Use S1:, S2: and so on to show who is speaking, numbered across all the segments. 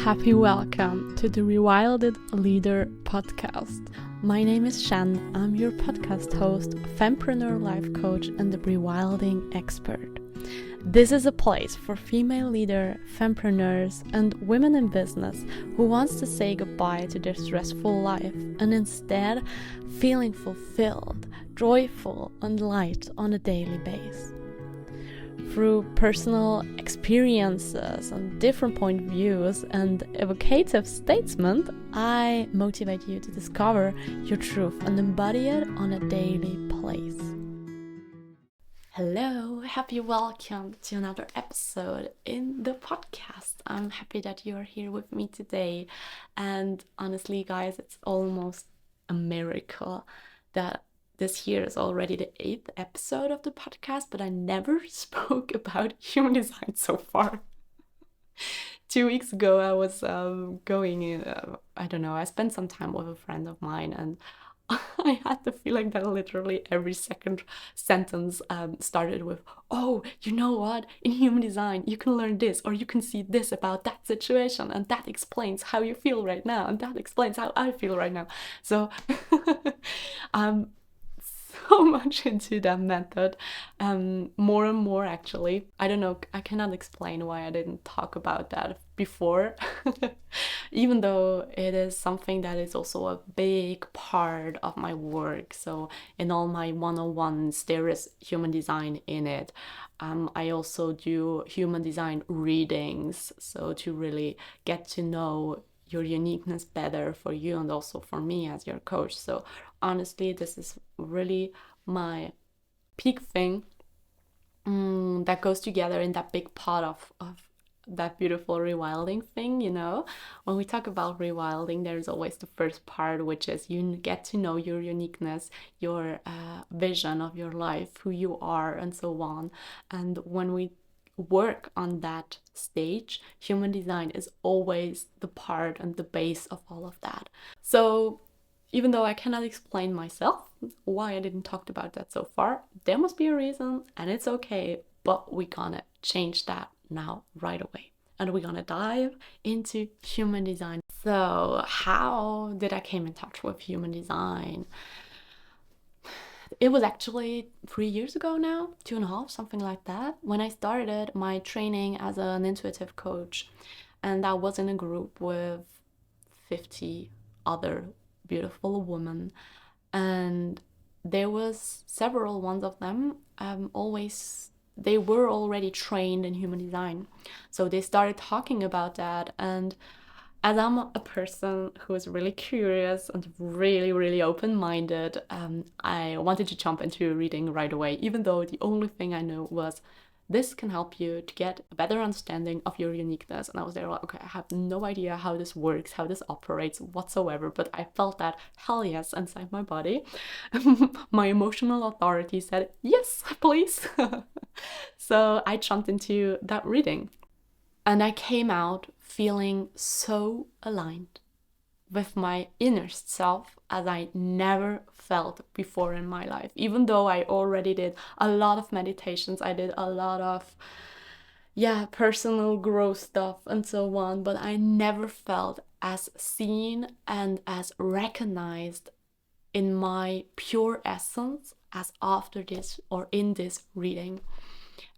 S1: happy welcome to the Rewilded Leader podcast. My name is Shan. I'm your podcast host, fempreneur life coach, and the rewilding expert. This is a place for female leader, fempreneurs, and women in business who wants to say goodbye to their stressful life and instead feeling fulfilled, joyful, and light on a daily basis. Through personal experiences and different point of views and evocative statement, I motivate you to discover your truth and embody it on a daily place. Hello, happy welcome to another episode in the podcast. I'm happy that you are here with me today. And honestly, guys, it's almost a miracle that this year is already the 8th episode of the podcast, but I never spoke about human design so far. 2 weeks ago, I was I spent some time with a friend of mine, and I had the feeling that literally every second sentence started with, oh, you know what? In human design, you can learn this, or you can see this about that situation, and that explains how you feel right now, and that explains how I feel right now. So so much into that method, more and more actually. I don't know, I cannot explain why I didn't talk about that before, even though it is something that is also a big part of my work. So in all my one-on-ones, there is human design in it. I also do human design readings, so to really get to know your uniqueness better for you and also for me as your coach. So honestly, this is really my peak thing that goes together in that big pot of that beautiful rewilding thing. You know, when we talk about rewilding, there's always the first part, which is you get to know your uniqueness, your vision of your life, who you are, and so on. And when we work on that stage, human design is always the part and the base of all of that. So even though I cannot explain myself why I didn't talk about that so far, there must be a reason, and it's okay, but we're gonna change that now right away, and we're gonna dive into human design. So how did I came in touch with human design? It was actually 3 years ago now, 2.5, something like that, when I started my training as an intuitive coach. And I was in a group with 50 other beautiful women. And there was several ones of them, they were already trained in human design. So they started talking about that, and as I'm a person who is really curious and really, really open-minded, I wanted to jump into a reading right away, even though the only thing I knew was this can help you to get a better understanding of your uniqueness. And I was there like, okay, I have no idea how this works, how this operates whatsoever, but I felt that hell yes inside my body. My emotional authority said, yes, please. So I jumped into that reading. And I came out feeling so aligned with my inner self as I never felt before in my life. Even though I already did a lot of meditations, I did a lot of personal growth stuff and so on, but I never felt as seen and as recognized in my pure essence as after this or in this reading.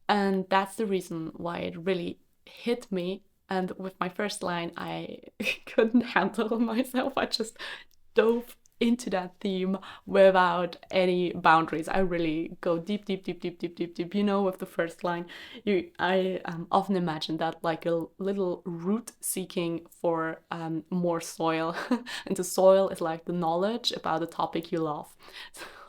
S1: And that's the reason why it really hit me. And with my first line, I couldn't handle myself. I just dove into that theme without any boundaries. I really go deep. You know, with the first line, I often imagine that like a little root seeking for more soil, and the soil is like the knowledge about the topic you love.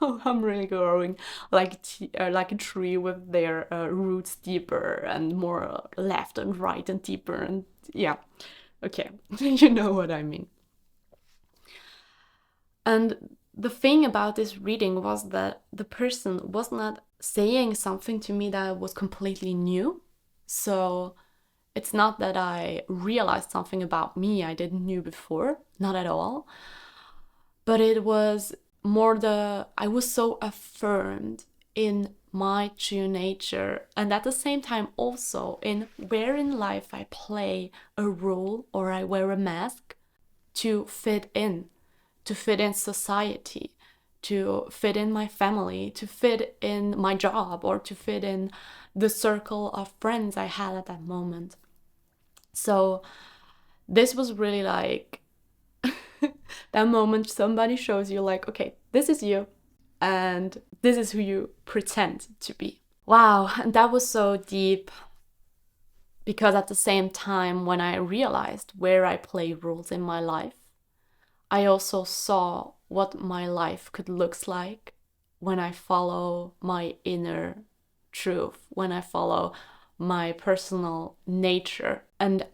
S1: So I'm really growing like a tree with their roots deeper and more left and right and deeper, and yeah, okay, you know what I mean. And the thing about this reading was that the person was not saying something to me that was completely new. So it's not that I realized something about me I didn't knew before, not at all. But it was more I was so affirmed in my true nature, and at the same time also in where in life I play a role or I wear a mask to fit in society, to fit in my family, to fit in my job, or to fit in the circle of friends I had at that moment. So this was really like that moment somebody shows you like, okay, this is you and this is who you pretend to be. Wow, and that was so deep, because at the same time when I realized where I play roles in my life, I also saw what my life could look like when I follow my inner truth, when I follow my personal nature, and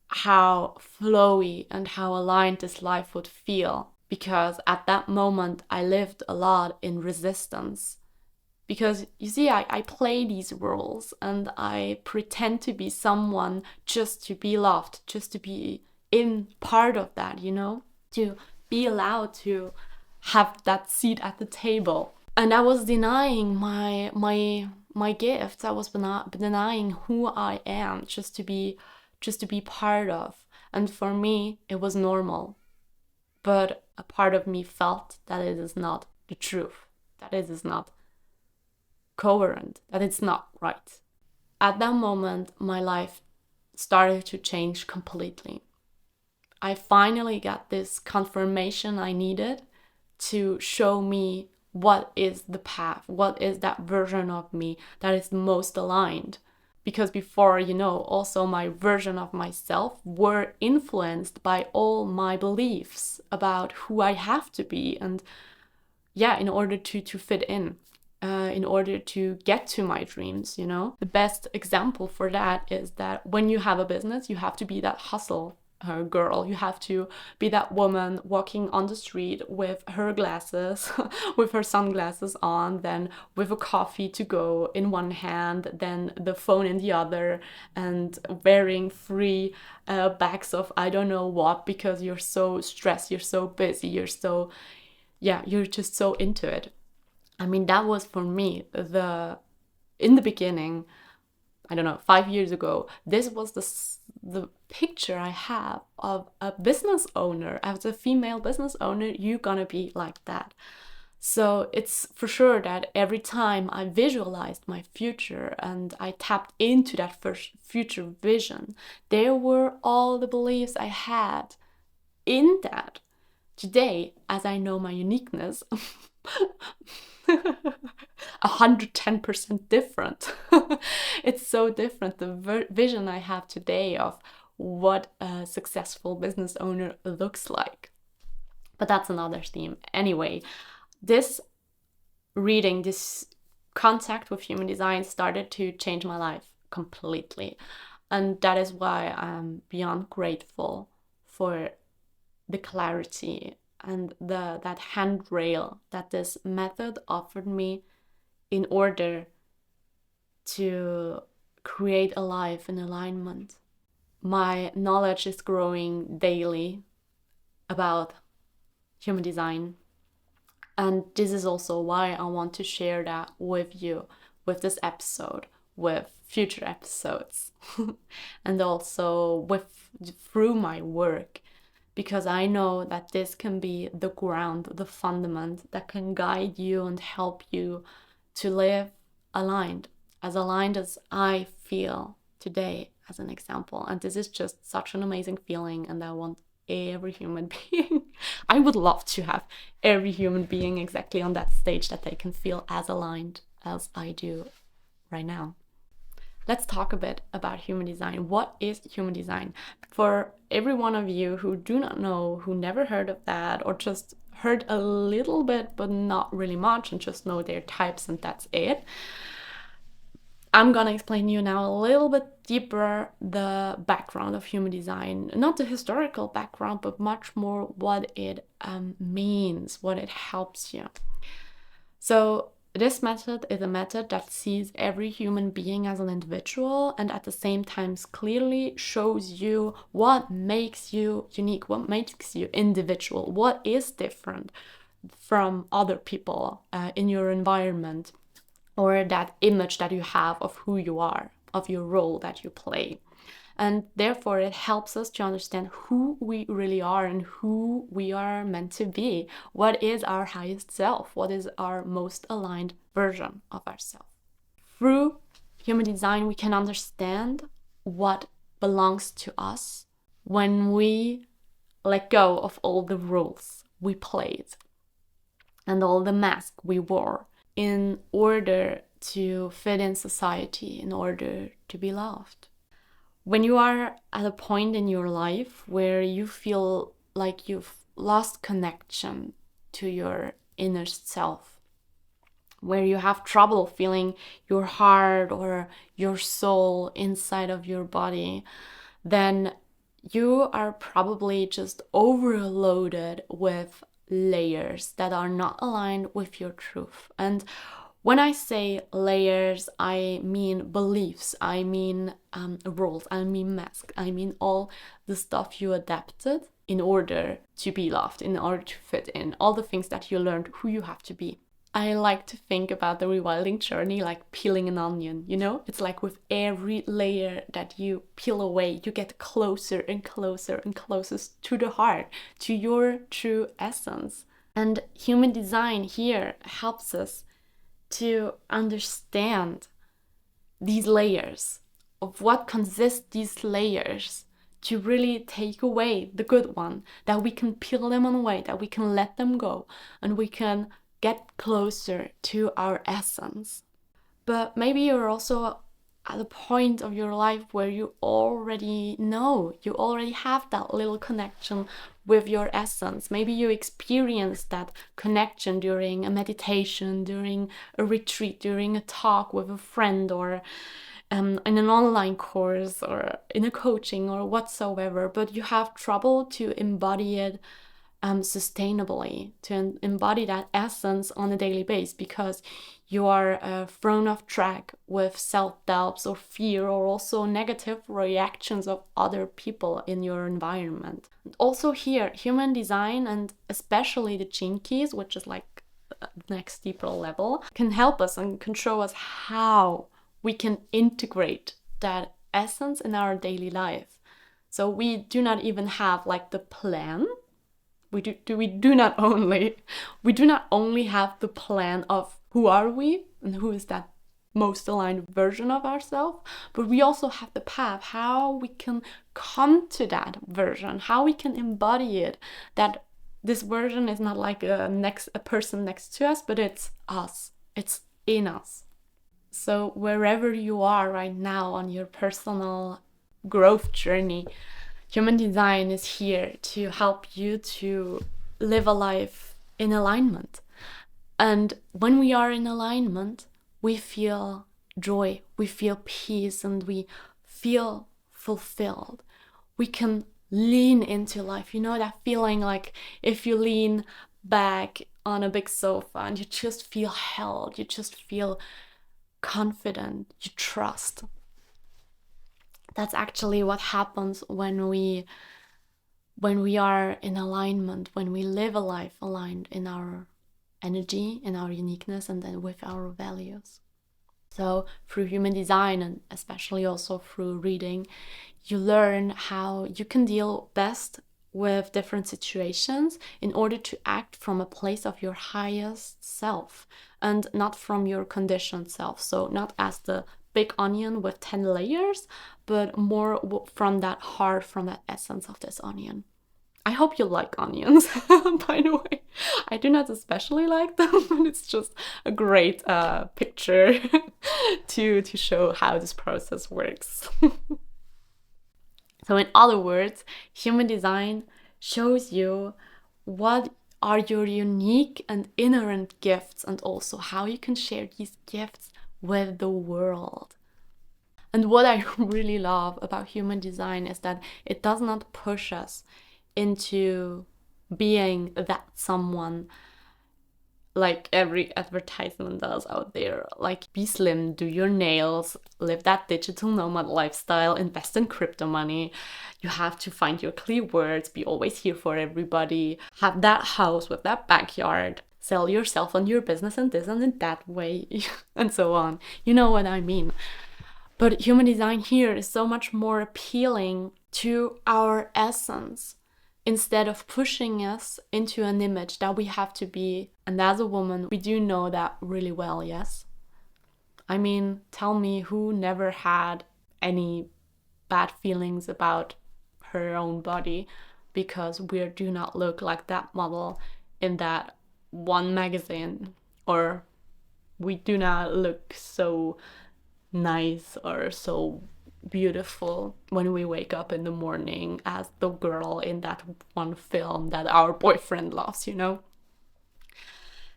S1: how flowy and how aligned this life would feel. Because at that moment, I lived a lot in resistance. Because you see, I play these roles and I pretend to be someone just to be loved, just to be in part of that, you know, to be allowed to have that seat at the table. And I was denying my gifts. I was denying who I am just to be part of. And for me, it was normal. But a part of me felt that it is not the truth, that it is not coherent, that it's not right. At that moment, my life started to change completely. I finally got this confirmation I needed to show me what is the path, what is that version of me that is most aligned. Because before, you know, also my version of myself were influenced by all my beliefs about who I have to be, and yeah, in order to fit in order to get to my dreams, you know. The best example for that is that when you have a business, you have to be that hustle girl. You have to be that woman walking on the street with her glasses, with her sunglasses on, then with a coffee to go in one hand, then the phone in the other, and wearing three bags of I don't know what, because you're so stressed, you're so busy, you're just so into it. I mean, that was for me in the beginning, I don't know, 5 years ago, this was the picture I have of a business owner. As a female business owner, you're gonna be like that. So it's for sure that every time I visualized my future and I tapped into that first future vision, there were all the beliefs I had in that. Today, as I know my uniqueness, 110% different. It's so different. The vision I have today of what a successful business owner looks like. But that's another theme. Anyway, this reading, this contact with human design started to change my life completely. And that is why I'm beyond grateful for the clarity and that handrail that this method offered me in order to create a life in alignment. My knowledge is growing daily about human design, and this is also why I want to share that with you, with this episode, with future episodes, and also through my work. Because I know that this can be the ground, the fundament that can guide you and help you to live aligned as I feel today, as an example. And this is just such an amazing feeling, and I want every human being, I would love to have every human being exactly on that stage, that they can feel as aligned as I do right now. Let's talk a bit about human design. What is human design? For every one of you who do not know, who never heard of that, or just heard a little bit but not really much and just know their types and that's it, I'm gonna explain to you now a little bit deeper the background of human design. Not the historical background, but much more what it means, what it helps you. So this method is a method that sees every human being as an individual, and at the same time clearly shows you what makes you unique, what makes you individual, what is different from other people in your environment, or that image that you have of who you are, of your role that you play. And therefore, it helps us to understand who we really are and who we are meant to be. What is our highest self? What is our most aligned version of ourselves? Through human design, we can understand what belongs to us when we let go of all the roles we played and all the masks we wore in order to fit in society, in order to be loved. When you are at a point in your life where you feel like you've lost connection to your inner self, where you have trouble feeling your heart or your soul inside of your body, then you are probably just overloaded with layers that are not aligned with your truth. And when I say layers, I mean beliefs, I mean roles, I mean masks, I mean all the stuff you adapted in order to be loved, in order to fit in, all the things that you learned who you have to be. I like to think about the rewilding journey like peeling an onion, you know? It's like with every layer that you peel away, you get closer and closer and closer to the heart, to your true essence. And human design here helps us to understand these layers, of what consist these layers, to really take away the good one, that we can peel them away, that we can let them go, and we can get closer to our essence. But maybe you're also at a point of your life where you already know, you already have that little connection with your essence. Maybe you experienced that connection during a meditation, during a retreat, during a talk with a friend, or in an online course, or in a coaching, or whatsoever, but you have trouble to embody it sustainably, to embody that essence on a daily basis, because you are thrown off track with self-doubts or fear, or also negative reactions of other people in your environment. And also here, human design, and especially the gene keys, which is like the next deeper level, can help us and can show us how we can integrate that essence in our daily life. So we do not even have like the plan. We do not only have the plan of who are we and who is that most aligned version of ourselves, but we also have the path, how we can come to that version, how we can embody it, that this version is not like a person next to us, but it's us, it's in us. So wherever you are right now on your personal growth journey, human design is here to help you to live a life in alignment. And when we are in alignment, we feel joy, we feel peace, and we feel fulfilled. We can lean into life. You know that feeling like if you lean back on a big sofa and you just feel held, you just feel confident, you trust. That's actually what happens when we are in alignment, when we live a life aligned in our energy, in our uniqueness, and then with our values. So through human design, and especially also through reading, you learn how you can deal best with different situations in order to act from a place of your highest self and not from your conditioned self. So not as the big onion with 10 layers, but more from that heart, from that essence of this onion. I hope you like onions, by the way. I do not especially like them, but it's just a great picture to show how this process works. So in other words, human design shows you what are your unique and inherent gifts, and also how you can share these gifts with the world. And what I really love about human design is that it does not push us into being that someone like every advertisement does out there. Like, be slim, do your nails, live that digital nomad lifestyle, invest in crypto money. You have to find your clear words, be always here for everybody, have that house with that backyard, sell yourself and your business in this and in that way, and so on. You know what I mean. But human design here is so much more appealing to our essence, instead of pushing us into an image that we have to be. And as a woman, we do know that really well, yes? I mean, tell me who never had any bad feelings about her own body because we do not look like that model in that one magazine, or we do not look so nice or so beautiful when we wake up in the morning as the girl in that one film that our boyfriend loves, you know?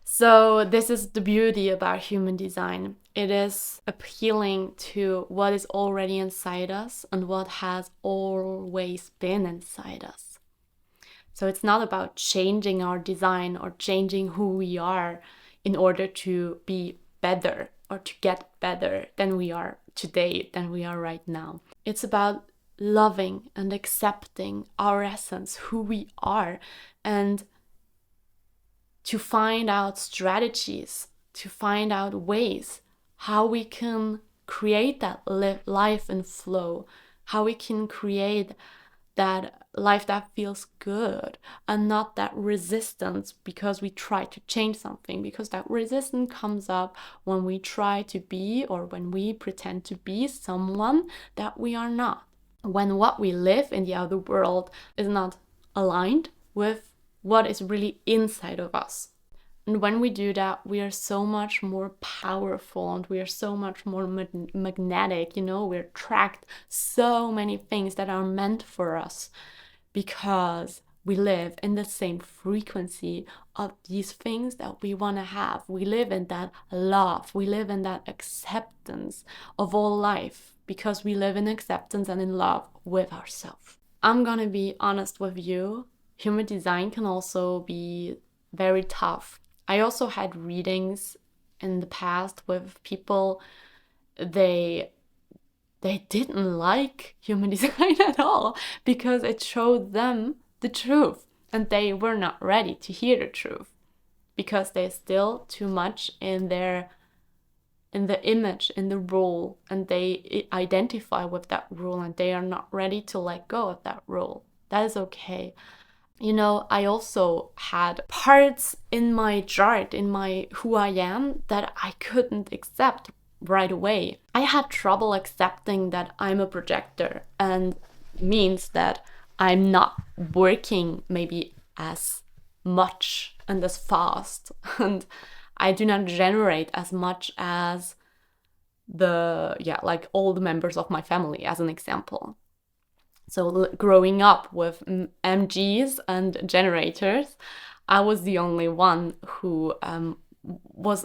S1: So this is the beauty about human design. It is appealing to what is already inside us and what has always been inside us. So it's not about changing our design or changing who we are in order to be better or to get better than we are today, than we are right now. It's about loving and accepting our essence, who we are, and to find out strategies, to find out ways how we can create that life in flow, how we can create that life that feels good and not that resistance because we try to change something, because that resistance comes up when we try to be, or when we pretend to be someone that we are not, when what we live in the outer world is not aligned with what is really inside of us. And when we do that, we are so much more powerful and we are so much more magnetic, you know, we attract so many things that are meant for us because we live in the same frequency of these things that we want to have. We live in that love, we live in that acceptance of all life because we live in acceptance and in love with ourselves. I'm gonna be honest with you, human design can also be very tough. I also had readings in the past with people, they didn't like human design at all because it showed them the truth and they were not ready to hear the truth because they're still too much in the image, in the role, and they identify with that role and they are not ready to let go of that role. That is okay. You know, I also had parts in my chart, in my who I am, that I couldn't accept right away. I had trouble accepting that I'm a projector, and means that I'm not working maybe as much and as fast, and I do not generate as much as like all the members of my family, as an example. So growing up with MGs and generators, I was the only one who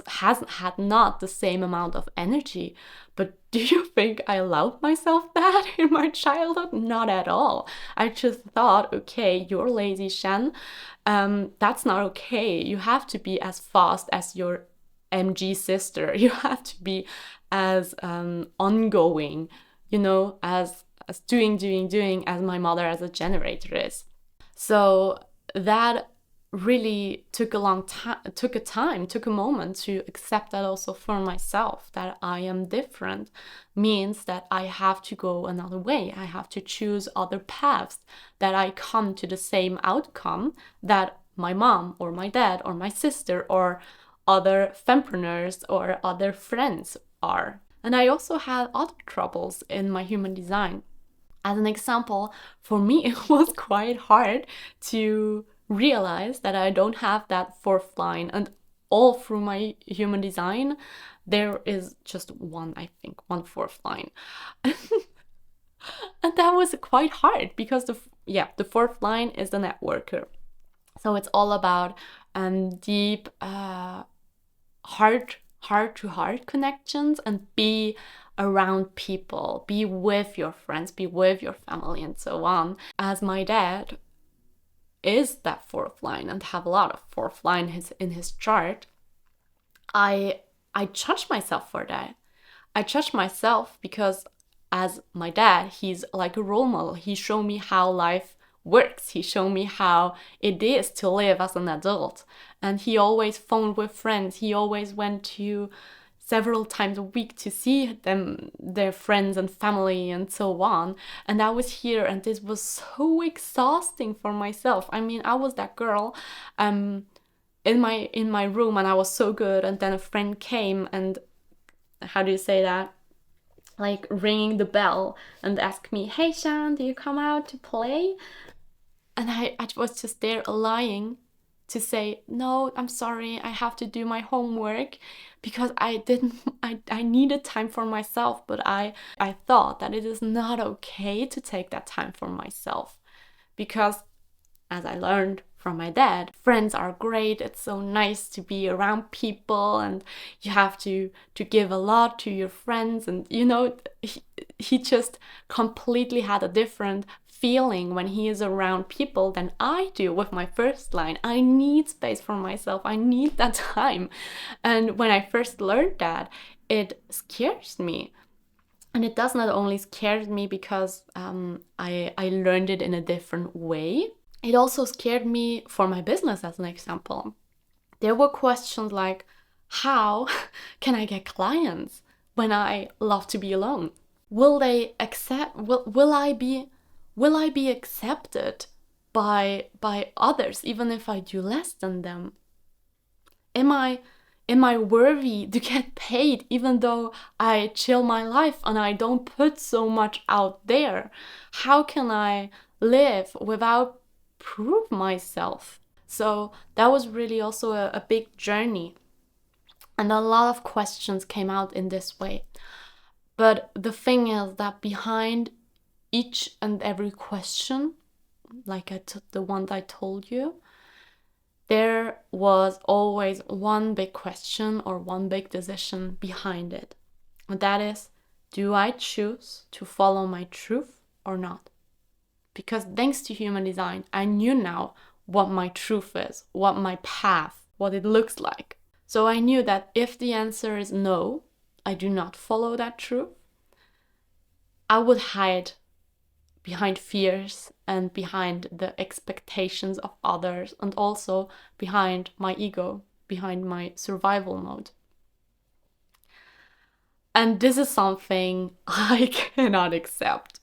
S1: hasn't had not the same amount of energy. But do you think I allowed myself that in my childhood? Not at all. I just thought, okay, you're lazy, Shen. That's not okay. You have to be as fast as your MG sister. You have to be as ongoing, you know, as doing as my mother as a generator is. So that really took a moment to accept that also for myself, that I am different means that I have to go another way. I have to choose other paths, that I come to the same outcome that my mom or my dad or my sister or other fempreneurs or other friends are. And I also had other troubles in my human design. As an example, for me, it was quite hard to realize that I don't have that fourth line, and all through my human design, there is just one fourth line. And that was quite hard because the fourth line is the networker. So it's all about deep heart-to-heart connections and be around people, be with your friends, be with your family, and so on. As my dad is that fourth line and have a lot of fourth line in his chart, I judge myself for that. I judge myself because as my dad, he's like a role model. He showed me how life works. He showed me how it is to live as an adult. And he always phoned with friends. He always went to several times a week to see them, their friends and family and so on. And I was here, and this was so exhausting for myself. I mean, I was that girl in my room, and I was so good, and then a friend came and, how do you say that, like ringing the bell and asked me, "Hey Shan, do you come out to play?" And I was just there lying to say, "No, I'm sorry, I have to do my homework," because I needed time for myself. But I thought that it is not okay to take that time for myself, because as I learned from my dad, friends are great. It's so nice to be around people, and you have to give a lot to your friends. And you know, he just completely had a different feeling when he is around people than I do with my first line. I need space for myself. I need that time. And when I first learned that, it scares me. And it does not only scare me because I learned it in a different way. It also scared me for my business, as an example. There were questions like, how can I get clients when I love to be alone? Will they accept? Will I be accepted by others even if I do less than them? Am I worthy to get paid even though I chill my life and I don't put so much out there? How can I live without prove myself? So that was really also a big journey, and a lot of questions came out in this way. But the thing is that behind each and every question, like the one that I told you, there was always one big question or one big decision behind it. And that is, do I choose to follow my truth or not? Because thanks to human design, I knew now what my truth is, what my path, what it looks like. So I knew that if the answer is no, I do not follow that truth, I would hide behind fears and behind the expectations of others, and also behind my ego, behind my survival mode. And this is something I cannot accept.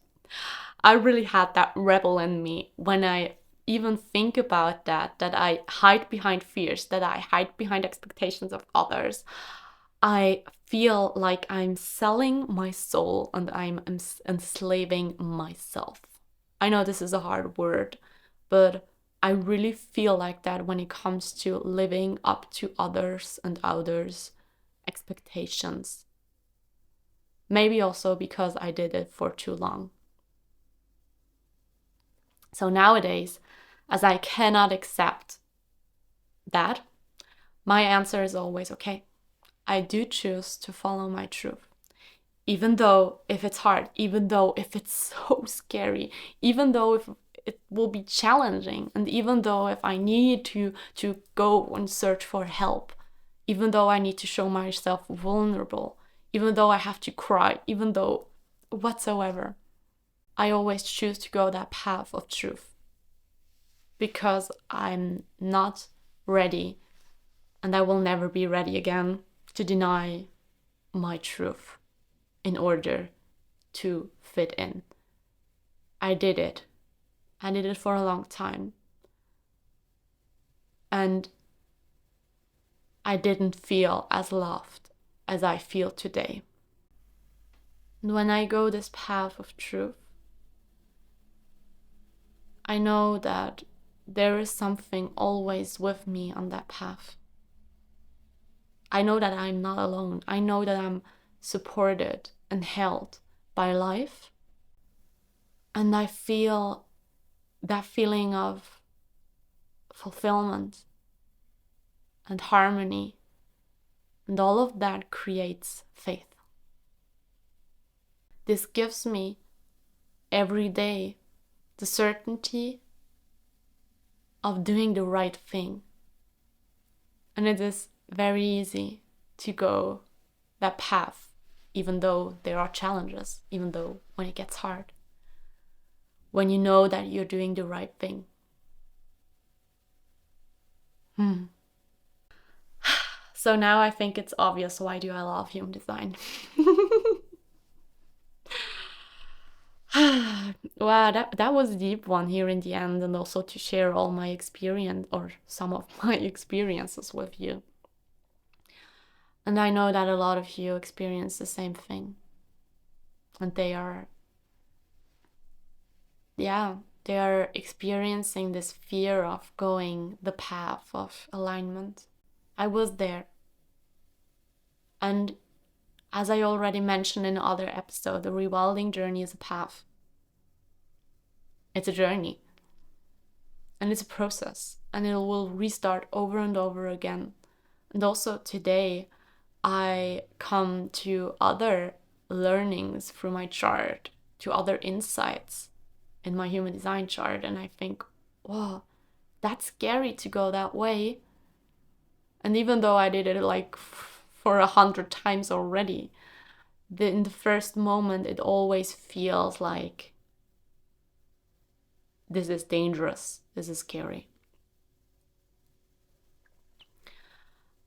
S1: I really had that rebel in me when I even think about that I hide behind fears, that I hide behind expectations of others. I feel like I'm selling my soul and I'm enslaving myself. I know this is a hard word, but I really feel like that when it comes to living up to others and others' expectations. Maybe also because I did it for too long. So nowadays, as I cannot accept that, my answer is always, okay, I do choose to follow my truth. Even though if it's hard, even though if it's so scary, even though if it will be challenging, and even though if I need to go and search for help, even though I need to show myself vulnerable, even though I have to cry, even though whatsoever, I always choose to go that path of truth, because I'm not ready, and I will never be ready again to deny my truth in order to fit in. I did it. I did it for a long time. And I didn't feel as loved as I feel today. And when I go this path of truth, I know that there is something always with me on that path. I know that I'm not alone. I know that I'm supported and held by life. And I feel that feeling of fulfillment and harmony. And all of that creates faith. This gives me every day the certainty of doing the right thing. And it is very easy to go that path, even though there are challenges, even though when it gets hard. when you know that you're doing the right thing. So now I think it's obvious, why do I love human design? Wow, that was a deep one here in the end, and also to share all my experience, or some of my experiences with you. And I know that a lot of you experience the same thing. And they are experiencing this fear of going the path of alignment. I was there. And as I already mentioned in other episode, the rewilding journey is a path. It's a journey. And it's a process. And it will restart over and over again. And also today, I come to other learnings through my chart, to other insights in my human design chart. And I think, wow, that's scary to go that way. And even though I did it like for 100 times already, in the first moment, it always feels like this is dangerous, this is scary.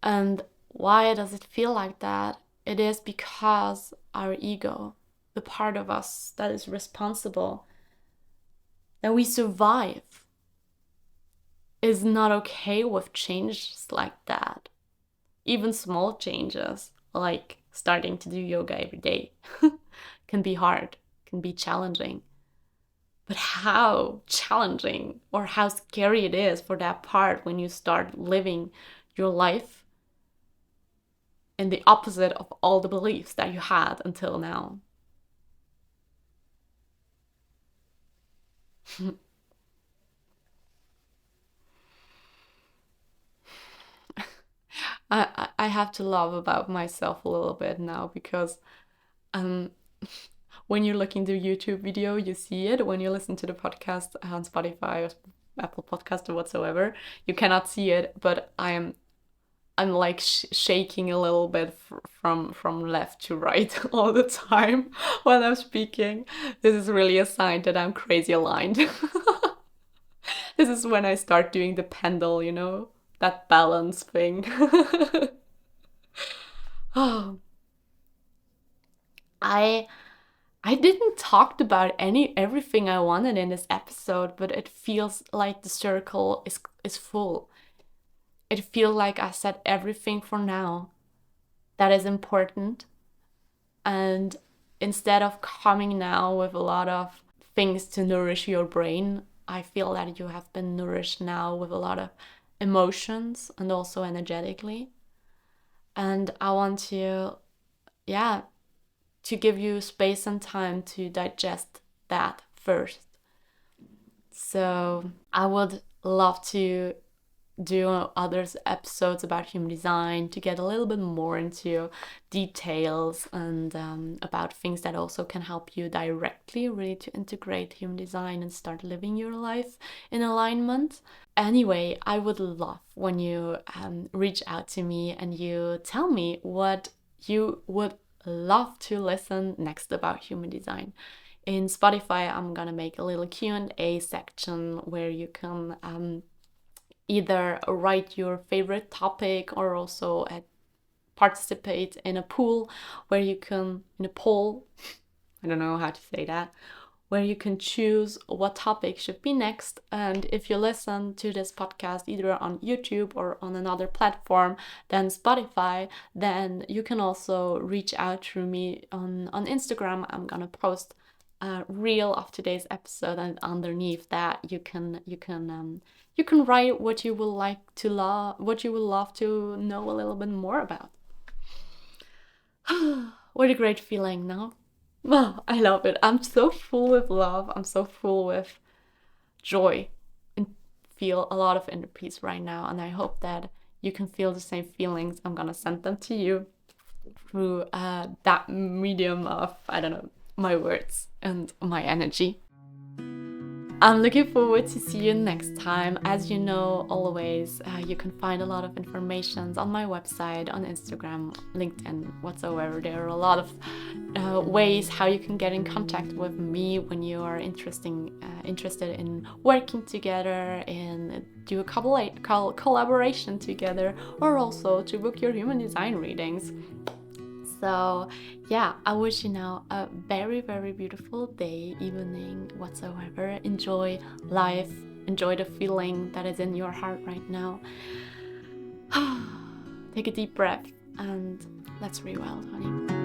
S1: And why does it feel like that? It is because our ego, the part of us that is responsible, that we survive, is not okay with changes like that. Even small changes, like starting to do yoga every day, can be hard, can be challenging. But how challenging or how scary it is for that part when you start living your life in the opposite of all the beliefs that you had until now. I have to love about myself a little bit now, because when you're looking to YouTube video, you see it. When you listen to the podcast on Spotify or Apple Podcast or whatsoever, you cannot see it, but I'm like shaking a little bit from left to right all the time when I'm speaking. This is really a sign that I'm crazy aligned. This is when I start doing the pendle, you know, that balance thing. Oh, I didn't talk about everything I wanted in this episode, but it feels like the circle is full. It feels like I said everything for now that is important. And instead of coming now with a lot of things to nourish your brain, I feel that you have been nourished now with a lot of emotions and also energetically. And I want to, to give you space and time to digest that first. So I would love to do other episodes about human design to get a little bit more into details and about things that also can help you directly really to integrate human design and start living your life in alignment. Anyway, I would love when you reach out to me and you tell me what you would love to listen next about human design. In Spotify, I'm gonna make a little Q&A section where you can either write your favorite topic or also participate in a poll where you can, in a poll, I don't know how to say that, where you can choose what topic should be next. And if you listen to this podcast either on YouTube or on another platform than Spotify, then you can also reach out through me on Instagram. I'm gonna post a reel of today's episode, and underneath that you can write what you would like to what you would love to know a little bit more about. What a great feeling now. Oh, I love it. I'm so full with love. I'm so full with joy and feel a lot of inner peace right now. And I hope that you can feel the same feelings. I'm gonna send them to you through that medium of, I don't know, my words and my energy. I'm looking forward to see you next time. As you know, always you can find a lot of information on my website, on Instagram, LinkedIn, whatsoever. There are a lot of ways how you can get in contact with me when you are interested in working together, in do a collaboration together, or also to book your human design readings. So yeah, I wish you now a very, very beautiful day, evening, whatsoever. Enjoy life, enjoy the feeling that is in your heart right now. Take a deep breath and let's rewild, honey.